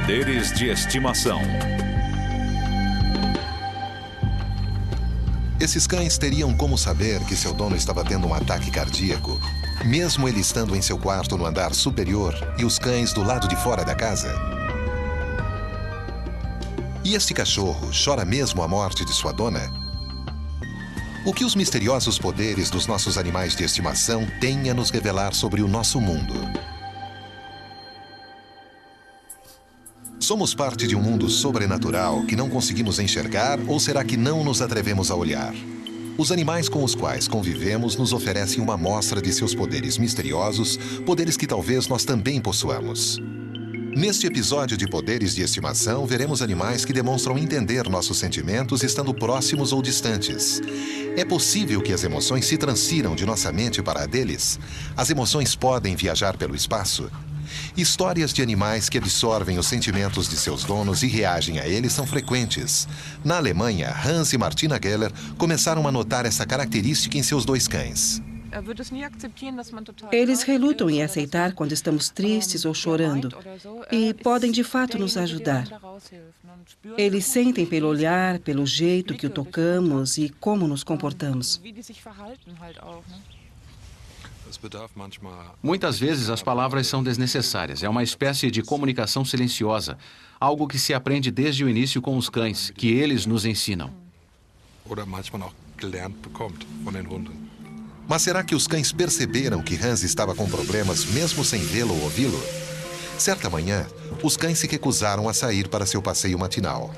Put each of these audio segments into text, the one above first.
Poderes de estimação. Esses cães teriam como saber que seu dono estava tendo um ataque cardíaco, mesmo ele estando em seu quarto no andar superior e os cães do lado de fora da casa? E este cachorro chora mesmo a morte de sua dona? O que os misteriosos poderes dos nossos animais de estimação têm a nos revelar sobre o nosso mundo? Somos parte de um mundo sobrenatural que não conseguimos enxergar, ou será que não nos atrevemos a olhar? Os animais com os quais convivemos nos oferecem uma amostra de seus poderes misteriosos, poderes que talvez nós também possuamos. Neste episódio de Poderes de Estimação, veremos animais que demonstram entender nossos sentimentos estando próximos ou distantes. É possível que as emoções se transfiram de nossa mente para a deles? As emoções podem viajar pelo espaço? Histórias de animais que absorvem os sentimentos de seus donos e reagem a eles são frequentes. Na Alemanha, Hans e Martina Geller começaram a notar essa característica em seus dois cães. Eles relutam em aceitar quando estamos tristes ou chorando e podem de fato nos ajudar. Eles sentem pelo olhar, pelo jeito que o tocamos e como nos comportamos. Muitas vezes as palavras são desnecessárias. É uma espécie de comunicação silenciosa, algo que se aprende desde o início com os cães, que eles nos ensinam. Mas será que os cães perceberam que Hans estava com problemas mesmo sem vê-lo ou ouvi-lo? Certa manhã, os cães se recusaram a sair para seu passeio matinal.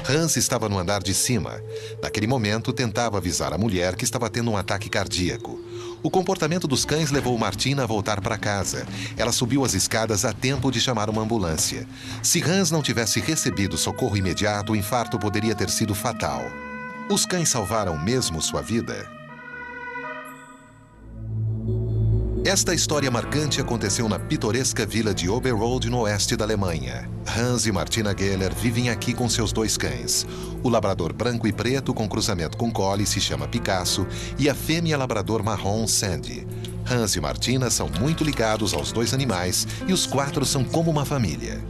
Hans estava no andar de cima. Naquele momento, tentava avisar a mulher que estava tendo um ataque cardíaco. O comportamento dos cães levou Martina a voltar para casa. Ela subiu as escadas a tempo de chamar uma ambulância. Se Hans não tivesse recebido socorro imediato, o infarto poderia ter sido fatal. Os cães salvaram mesmo sua vida? Esta história marcante aconteceu na pitoresca vila de Oberrode, no oeste da Alemanha. Hans e Martina Geller vivem aqui com seus dois cães. O labrador branco e preto com cruzamento com collie se chama Picasso e a fêmea labrador marrom Sandy. Hans e Martina são muito ligados aos dois animais e os quatro são como uma família.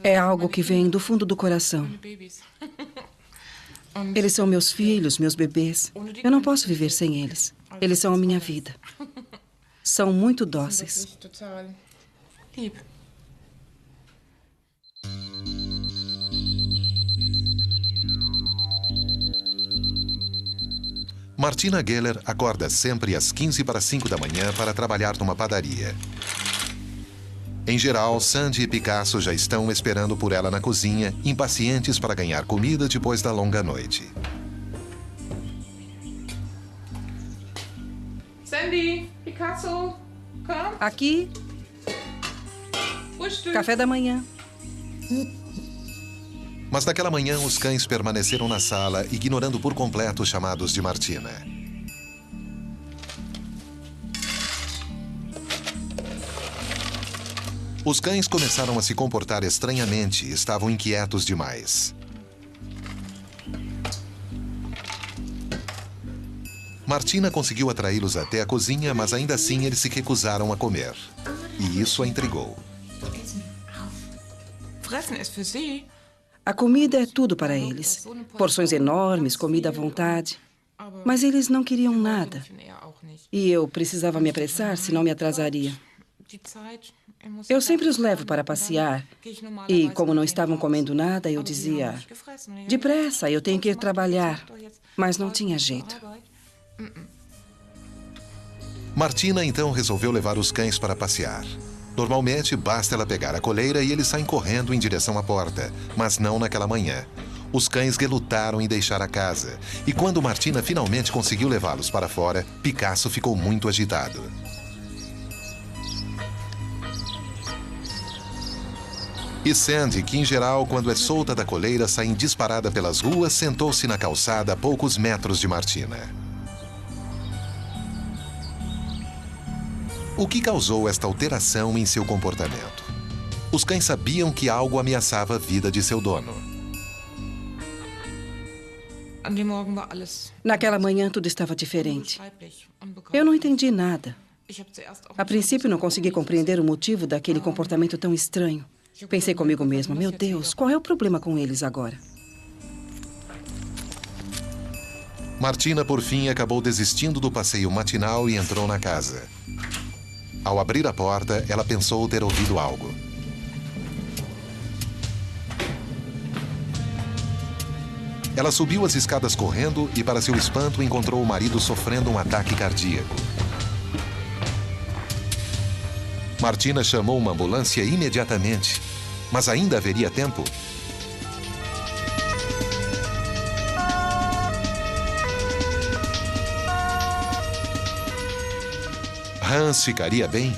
É algo que vem do fundo do coração. Eles são meus filhos, meus bebês. Eu não posso viver sem eles. Eles são a minha vida. São muito dóceis. Martina Geller acorda sempre às 4:45 da manhã para trabalhar numa padaria. Em geral, Sandy e Picasso já estão esperando por ela na cozinha, impacientes para ganhar comida depois da longa noite. Sandy, Picasso, come. Aqui, café da manhã. Mas naquela manhã, os cães permaneceram na sala, ignorando por completo os chamados de Martina. Os cães começaram a se comportar estranhamente e estavam inquietos demais. Martina conseguiu atraí-los até a cozinha, mas ainda assim eles se recusaram a comer. E isso a intrigou. A comida é tudo para eles. Porções enormes, comida à vontade. Mas eles não queriam nada. E eu precisava me apressar, senão me atrasaria. Eu sempre os levo para passear. E como não estavam comendo nada, eu dizia: depressa, eu tenho que ir trabalhar. Mas não tinha jeito. Martina então resolveu levar os cães para passear. Normalmente, basta ela pegar a coleira e eles saem correndo em direção à porta. Mas não naquela manhã. Os cães relutaram em deixar a casa. E quando Martina finalmente conseguiu levá-los para fora, Picasso ficou muito agitado. E Sandy, que em geral, quando é solta da coleira, sai disparada pelas ruas, sentou-se na calçada a poucos metros de Martina. O que causou esta alteração em seu comportamento? Os cães sabiam que algo ameaçava a vida de seu dono. Naquela manhã, tudo estava diferente. Eu não entendi nada. A princípio, não consegui compreender o motivo daquele comportamento tão estranho. Pensei comigo mesma, meu Deus, qual é o problema com eles agora? Martina, por fim, acabou desistindo do passeio matinal e entrou na casa. Ao abrir a porta, ela pensou ter ouvido algo. Ela subiu as escadas correndo e, para seu espanto, encontrou o marido sofrendo um ataque cardíaco. Martina chamou uma ambulância imediatamente, mas ainda haveria tempo. Hans ficaria bem?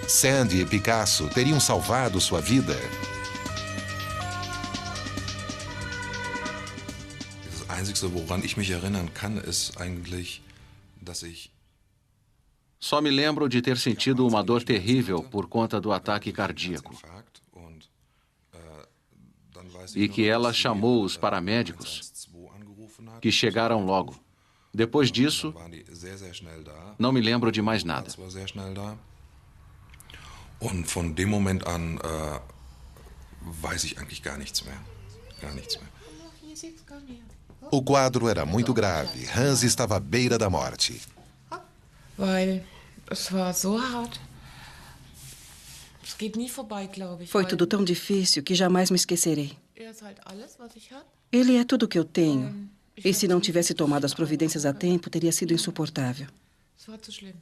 Sandy e Picasso teriam salvado sua vida? Das Einzige, woran ich mich erinnern kann, ist eigentlich, dass ich Só me lembro de ter sentido uma dor terrível por conta do ataque cardíaco. E que ela chamou os paramédicos, que chegaram logo. Depois disso, não me lembro de mais nada. Und von dem Moment an weiß ich eigentlich gar nichts mehr. Gar nichts mehr. O quadro era muito grave. Hans estava à beira da morte. Weil es war so hart. Es geht nie vorbei, glaube ich. Foi tudo tão difícil que jamais me esquecerei. Ist halt alles, was ich hab. Ele é tudo o que eu tenho. E se não tivesse tomado as providências a tempo, teria sido insuportável. Es war zu schlimm.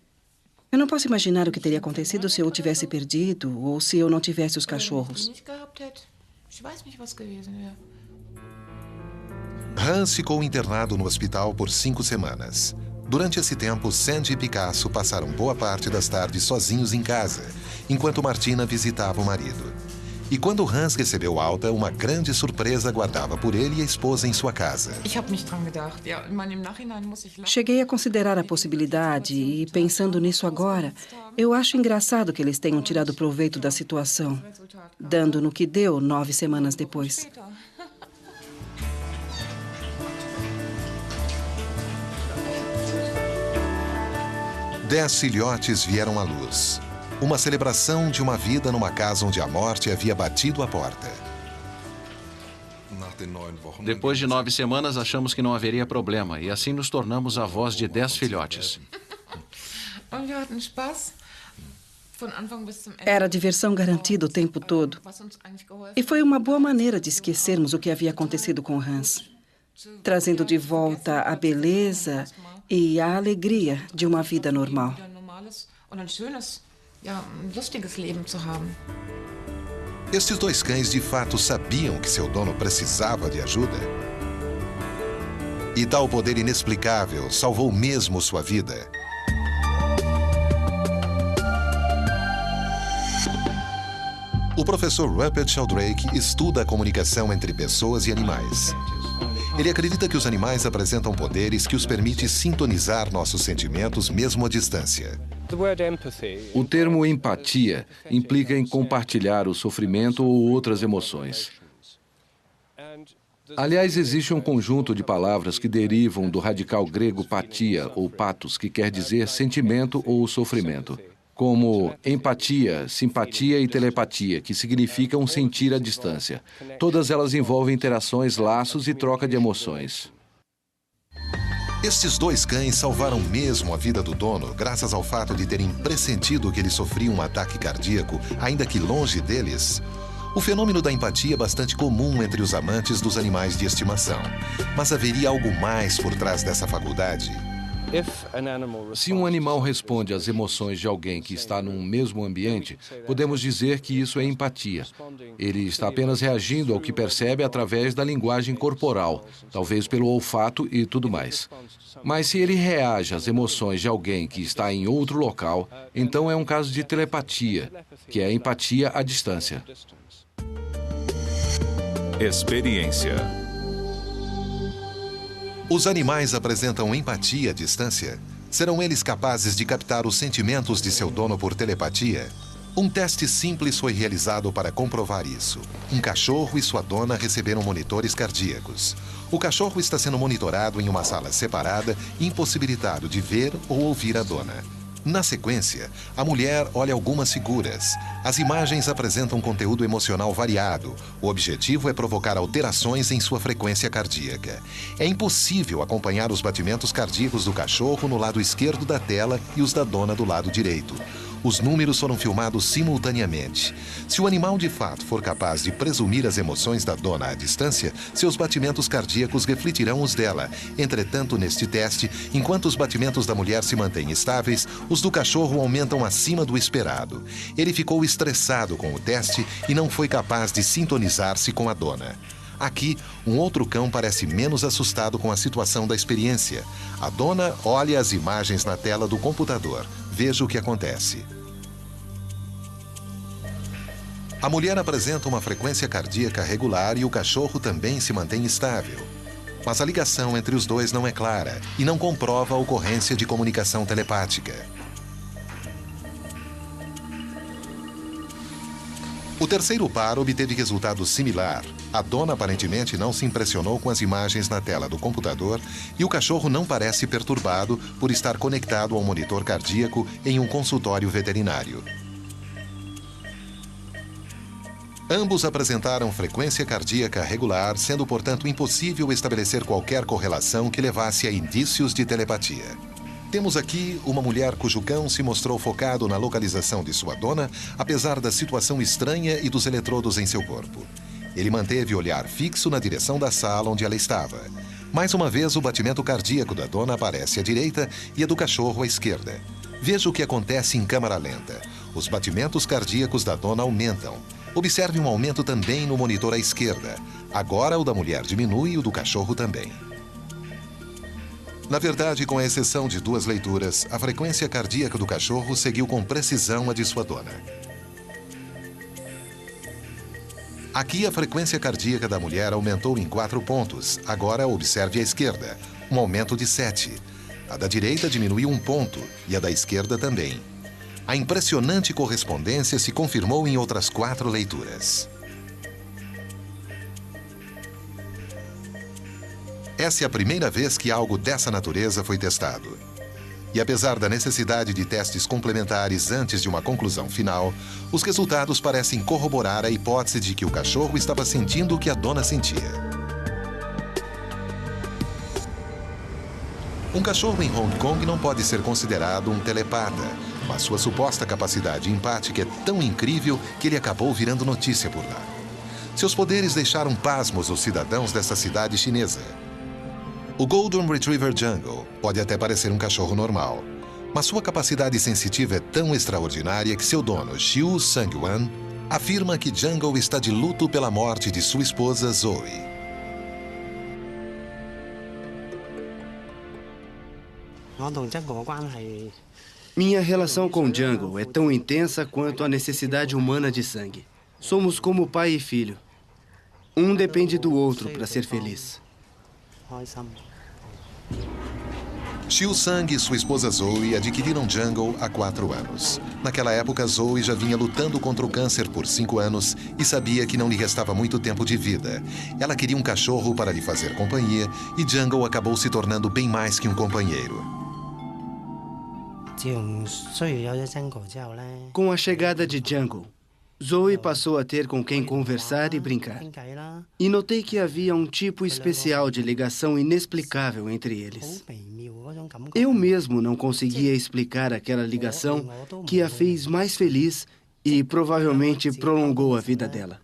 Eu não posso imaginar o que teria acontecido se eu o tivesse perdido ou se eu não tivesse os Wenn ich cachorros. die nicht gehabt hätte, ich weiß nicht, was gewesen wäre. Hans ficou internado no hospital por 5 semanas. Durante esse tempo, Sandy e Picasso passaram boa parte das tardes sozinhos em casa, enquanto Martina visitava o marido. E quando Hans recebeu alta, uma grande surpresa aguardava por ele e a esposa em sua casa. Ich habe nicht dran gedacht. Ja, ich meine, im Nachhinein muss ich lachen. Cheguei a considerar a possibilidade e, pensando nisso agora, eu acho engraçado que eles tenham tirado proveito da situação, dando no que deu 9 semanas depois. Später. 10 filhotes vieram à luz. Uma celebração de uma vida numa casa onde a morte havia batido a porta. Depois de 9 semanas, achamos que não haveria problema e assim nos tornamos avós de 10 filhotes. Und wir hatten Spaß. Von Anfang bis zum Ende. Era diversão garantida o tempo todo. Was uns eigentlich geholfen E foi uma boa maneira de esquecermos o que havia acontecido com Hans, trazendo de volta a beleza e a alegria de uma vida normal. wieder ein normales und ein schönes, ja, ein lustiges Leben zu haben. Estes 2 cães de fato sabiam que seu dono precisava de ajuda? E tal poder inexplicável salvou mesmo sua vida? O professor Rupert Sheldrake estuda a comunicação entre pessoas e animais. Ele acredita que os animais apresentam poderes que os permitem sintonizar nossos sentimentos mesmo à distância. O termo empatia implica em compartilhar o sofrimento ou outras emoções. Aliás, existe um conjunto de palavras que derivam do radical grego patia ou patos, que quer dizer sentimento ou sofrimento, como empatia, simpatia e telepatia, que significam sentir à distância. Todas elas envolvem interações, laços e troca de emoções. Estes 2 cães salvaram mesmo a vida do dono, graças ao fato de terem pressentido que ele sofria um ataque cardíaco, ainda que longe deles. O fenômeno da empatia é bastante comum entre os amantes dos animais de estimação. Mas haveria algo mais por trás dessa faculdade? Se um animal responde às emoções de alguém que está num mesmo ambiente, podemos dizer que isso é empatia. Ele está apenas reagindo ao que percebe através da linguagem corporal, talvez pelo olfato e tudo mais. Mas se ele reage às emoções de alguém que está em outro local, então é um caso de telepatia, que é a empatia à distância. Experiência. Os animais apresentam empatia à distância? Serão eles capazes de captar os sentimentos de seu dono por telepatia? Um teste simples foi realizado para comprovar isso. Um cachorro e sua dona receberam monitores cardíacos. O cachorro está sendo monitorado em uma sala separada, impossibilitado de ver ou ouvir a dona. Na sequência, a mulher olha algumas figuras. As imagens apresentam conteúdo emocional variado. O objetivo é provocar alterações em sua frequência cardíaca. É impossível acompanhar os batimentos cardíacos do cachorro no lado esquerdo da tela e os da dona do lado direito. Os números foram filmados simultaneamente. Se o animal de fato for capaz de presumir as emoções da dona à distância, seus batimentos cardíacos refletirão os dela. Entretanto, neste teste, enquanto os batimentos da mulher se mantêm estáveis, os do cachorro aumentam acima do esperado. Ele ficou estressado com o teste e não foi capaz de sintonizar-se com a dona. Aqui, um outro cão parece menos assustado com a situação da experiência. A dona olha as imagens na tela do computador. Veja o que acontece. A mulher apresenta uma frequência cardíaca regular e o cachorro também se mantém estável. Mas a ligação entre os dois não é clara e não comprova a ocorrência de comunicação telepática. O terceiro par obteve resultado similar. A dona aparentemente não se impressionou com as imagens na tela do computador e o cachorro não parece perturbado por estar conectado ao monitor cardíaco em um consultório veterinário. Ambos apresentaram frequência cardíaca regular, sendo, portanto, impossível estabelecer qualquer correlação que levasse a indícios de telepatia. Temos aqui uma mulher cujo cão se mostrou focado na localização de sua dona, apesar da situação estranha e dos eletrodos em seu corpo. Ele manteve o olhar fixo na direção da sala onde ela estava. Mais uma vez, o batimento cardíaco da dona aparece à direita e a do cachorro à esquerda. Veja o que acontece em câmara lenta. Os batimentos cardíacos da dona aumentam. Observe um aumento também no monitor à esquerda. Agora, o da mulher diminui e o do cachorro também. Na verdade, com a exceção de 2 leituras, a frequência cardíaca do cachorro seguiu com precisão a de sua dona. Aqui, a frequência cardíaca da mulher aumentou em 4 pontos. Agora, observe a esquerda, um aumento de 7. A da direita diminuiu 1 ponto e a da esquerda também. A impressionante correspondência se confirmou em outras 4 leituras. Essa é a primeira vez que algo dessa natureza foi testado. E apesar da necessidade de testes complementares antes de uma conclusão final, os resultados parecem corroborar a hipótese de que o cachorro estava sentindo o que a dona sentia. Um cachorro em Hong Kong não pode ser considerado um telepata, mas sua suposta capacidade empática é tão incrível que ele acabou virando notícia por lá. Seus poderes deixaram pasmos os cidadãos dessa cidade chinesa. O Golden Retriever Jungle pode até parecer um cachorro normal, mas sua capacidade sensitiva é tão extraordinária que seu dono, Xiu Sang-wan, afirma que Jungle está de luto pela morte de sua esposa Zoe. Minha relação com Jungle é tão intensa quanto a necessidade humana de sangue. Somos como pai e filho. Um depende do outro para ser feliz. Xiu Sang e sua esposa Zoe adquiriram Jungle há 4 anos. Naquela época, Zoe já vinha lutando contra o câncer por 5 anos e sabia que não lhe restava muito tempo de vida. Ela queria um cachorro para lhe fazer companhia e Jungle acabou se tornando bem mais que um companheiro. Com a chegada de Jungle, Zoe passou a ter com quem conversar e brincar. E notei que havia um tipo especial de ligação inexplicável entre eles. Eu mesmo não conseguia explicar aquela ligação que a fez mais feliz e provavelmente prolongou a vida dela.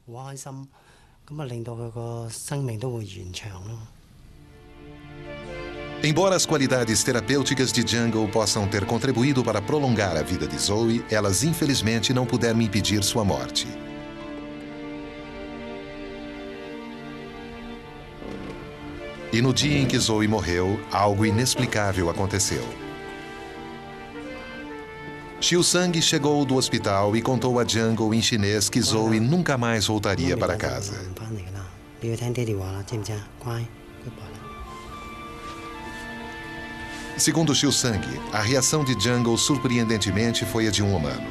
Embora as qualidades terapêuticas de Jungle possam ter contribuído para prolongar a vida de Zoe, elas infelizmente não puderam impedir sua morte. E no dia em que Zoe morreu, algo inexplicável aconteceu. Xiu Sang chegou do hospital e contou a Jungle em chinês que Zoe nunca mais voltaria para casa. Segundo Xiu Sang, a reação de Jungle surpreendentemente foi a de um humano.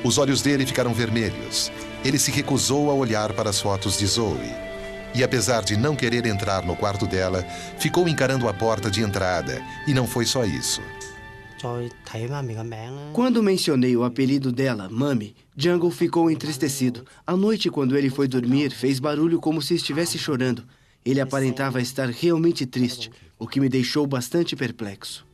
Os olhos dele ficaram vermelhos. Ele se recusou a olhar para as fotos de Zoe. E apesar de não querer entrar no quarto dela, ficou encarando a porta de entrada. E não foi só isso. Quando mencionei o apelido dela, Mami, Jungle ficou entristecido. À noite, quando ele foi dormir, fez barulho como se estivesse chorando. Ele aparentava estar realmente triste, o que me deixou bastante perplexo.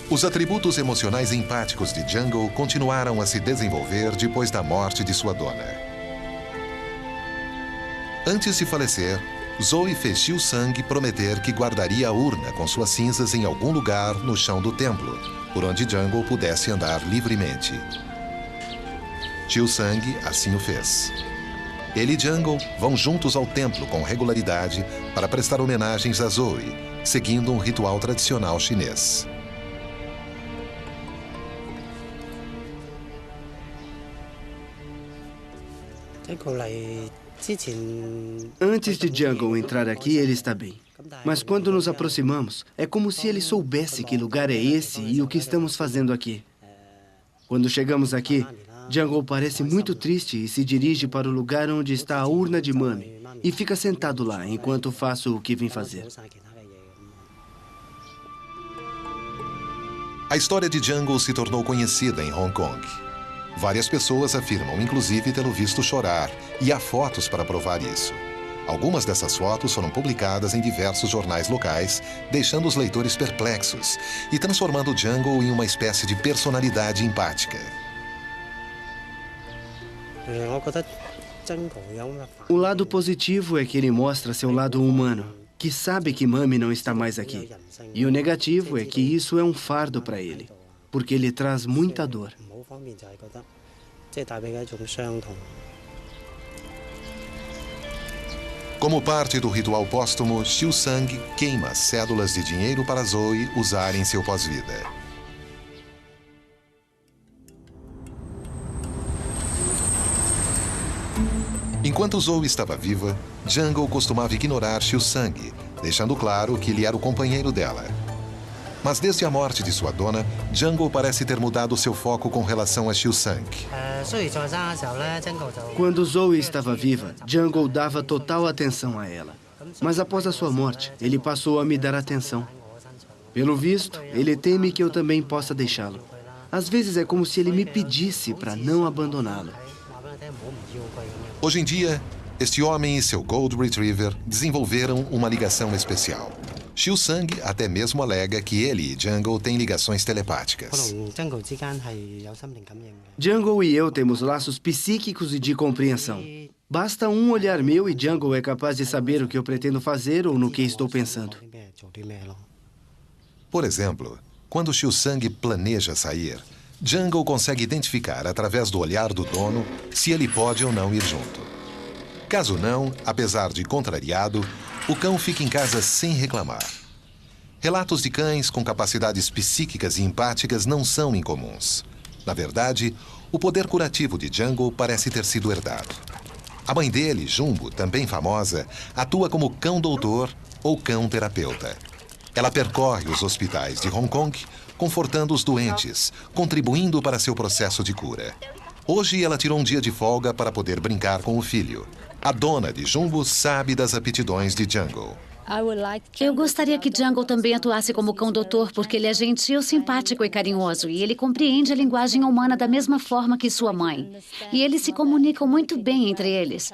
Os atributos emocionais empáticos de Jungle continuaram a se desenvolver depois da morte de sua dona. Antes de falecer, Zoe fez Xiu Sang prometer que guardaria a urna com suas cinzas em algum lugar no chão do templo, por onde Jungle pudesse andar livremente. Xiu Sang assim o fez. Ele e Jungle vão juntos ao templo com regularidade para prestar homenagens a Zoe, seguindo um ritual tradicional chinês. Antes de Jungle entrar aqui, ele está bem. Mas quando nos aproximamos, é como se ele soubesse que lugar é esse e o que estamos fazendo aqui. Quando chegamos aqui, Jungle parece muito triste e se dirige para o lugar onde está a urna de Mami e fica sentado lá enquanto faço o que vim fazer. A história de Jungle se tornou conhecida em Hong Kong. Várias pessoas afirmam, inclusive, tê-lo visto chorar, e há fotos para provar isso. Algumas dessas fotos foram publicadas em diversos jornais locais, deixando os leitores perplexos e transformando Jungle em uma espécie de personalidade empática. O lado positivo é que ele mostra seu lado humano, que sabe que Mami não está mais aqui. E o negativo é que isso é um fardo para ele, porque ele traz muita dor. Como parte do ritual póstumo, Xiu Sang queima cédulas de dinheiro para Zoe usar em seu pós-vida. Enquanto Zoe estava viva, Jungle costumava ignorar Xiu Sang, deixando claro que ele era o companheiro dela. Mas desde a morte de sua dona, Jungle parece ter mudado seu foco com relação a Xiu Sang. Quando Zoe estava viva, Jungle dava total atenção a ela. Mas após a sua morte, ele passou a me dar atenção. Pelo visto, ele teme que eu também possa deixá-lo. Às vezes é como se ele me pedisse para não abandoná-lo. Hoje em dia, este homem e seu Gold Retriever desenvolveram uma ligação especial. Xiu Sang até mesmo alega que ele e Jungle têm ligações telepáticas. Jungle e eu temos laços psíquicos e de compreensão. Basta um olhar meu e Jungle é capaz de saber o que eu pretendo fazer ou no que estou pensando. Por exemplo, quando Xiu Sang planeja sair, Jungle consegue identificar através do olhar do dono se ele pode ou não ir junto. Caso não, apesar de contrariado, o cão fica em casa sem reclamar. Relatos de cães com capacidades psíquicas e empáticas não são incomuns. Na verdade, o poder curativo de Jungle parece ter sido herdado. A mãe dele, Jumbo, também famosa, atua como cão-doutor ou cão-terapeuta. Ela percorre os hospitais de Hong Kong, confortando os doentes, contribuindo para seu processo de cura. Hoje, ela tirou um dia de folga para poder brincar com o filho. A dona de Jumbo sabe das aptidões de Jungle. Eu gostaria que Jungle também atuasse como cão-doutor, porque ele é gentil, simpático e carinhoso. E ele compreende a linguagem humana da mesma forma que sua mãe. E eles se comunicam muito bem entre eles.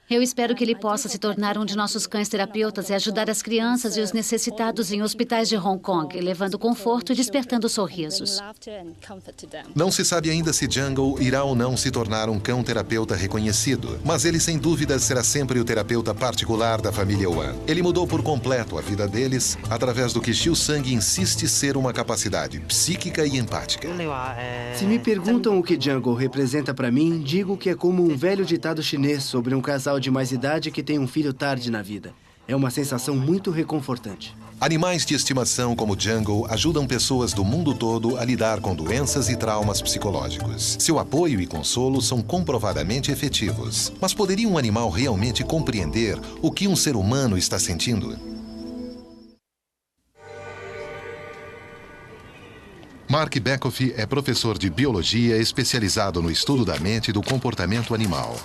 Eu espero que ele possa se tornar um de nossos cães-terapeutas e ajudar as crianças e os necessitados em hospitais de Hong Kong, levando conforto e despertando sorrisos. Não se sabe ainda se Jungle irá ou não se tornar um cão-terapeuta reconhecido, mas ele, sem dúvida, será sempre o terapeuta particular da família Wan. Ele mudou por completo a vida deles através do que Xiu Sang insiste ser uma capacidade psíquica e empática. Se me perguntam o que Jungle representa para mim, digo que é como um velho ditado chinês sobre um casal de mais idade que tem um filho tarde na vida. É uma sensação muito reconfortante. Animais de estimação como Jungle ajudam pessoas do mundo todo a lidar com doenças e traumas psicológicos. Seu apoio e consolo são comprovadamente efetivos. Mas poderia um animal realmente compreender o que um ser humano está sentindo? Mark Bekoff é professor de biologia especializado no estudo da mente e do comportamento animal.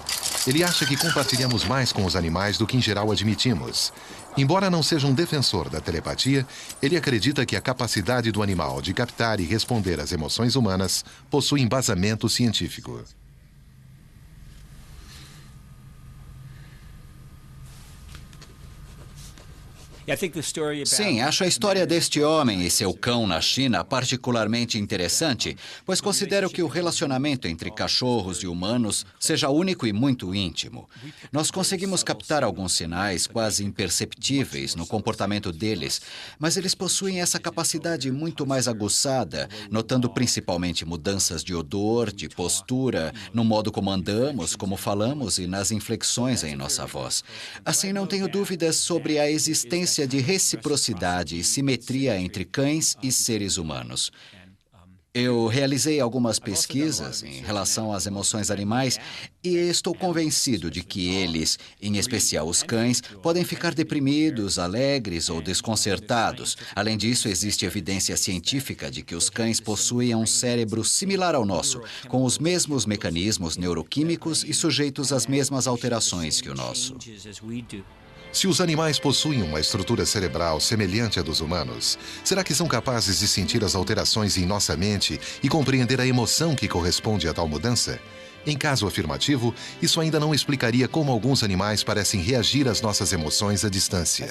Ele acha que compartilhamos mais com os animais do que em geral admitimos. Embora não seja um defensor da telepatia, ele acredita que a capacidade do animal de captar e responder às emoções humanas possui embasamento científico. Sim, acho a história deste homem e seu cão na China particularmente interessante, pois considero que o relacionamento entre cachorros e humanos seja único e muito íntimo. Nós conseguimos captar alguns sinais quase imperceptíveis no comportamento deles, mas eles possuem essa capacidade muito mais aguçada, notando principalmente mudanças de odor, de postura, no modo como andamos, como falamos e nas inflexões em nossa voz. Assim, não tenho dúvidas sobre a existência de reciprocidade e simetria entre cães e seres humanos. Eu realizei algumas pesquisas em relação às emoções animais e estou convencido de que eles, em especial os cães, podem ficar deprimidos, alegres ou desconcertados. Além disso, existe evidência científica de que os cães possuem um cérebro similar ao nosso, com os mesmos mecanismos neuroquímicos e sujeitos às mesmas alterações que o nosso. Se os animais possuem uma estrutura cerebral semelhante à dos humanos, será que são capazes de sentir as alterações em nossa mente e compreender a emoção que corresponde a tal mudança? Em caso afirmativo, isso ainda não explicaria como alguns animais parecem reagir às nossas emoções à distância.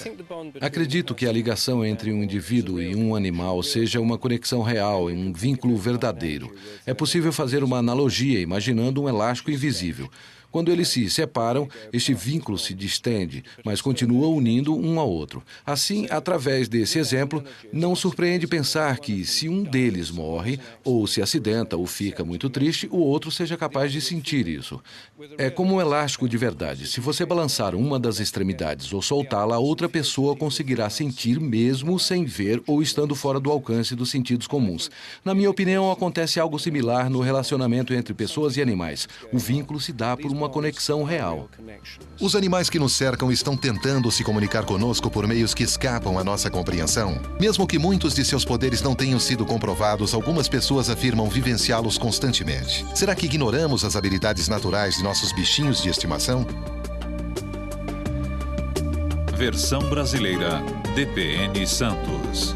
Acredito que a ligação entre um indivíduo e um animal seja uma conexão real e um vínculo verdadeiro. É possível fazer uma analogia imaginando um elástico invisível. Quando eles se separam, este vínculo se distende, mas continua unindo um ao outro. Assim, através desse exemplo, não surpreende pensar que, se um deles morre, ou se acidenta ou fica muito triste, o outro seja capaz de sentir isso. É como um elástico de verdade. Se você balançar uma das extremidades ou soltá-la, a outra pessoa conseguirá sentir mesmo sem ver ou estando fora do alcance dos sentidos comuns. Na minha opinião, acontece algo similar no relacionamento entre pessoas e animais. O vínculo se dá por uma conexão real. Os animais que nos cercam estão tentando se comunicar conosco por meios que escapam à nossa compreensão. Mesmo que muitos de seus poderes não tenham sido comprovados, algumas pessoas afirmam vivenciá-los constantemente. Será que ignoramos as habilidades naturais de nossos bichinhos de estimação? Versão brasileira, DPN Santos.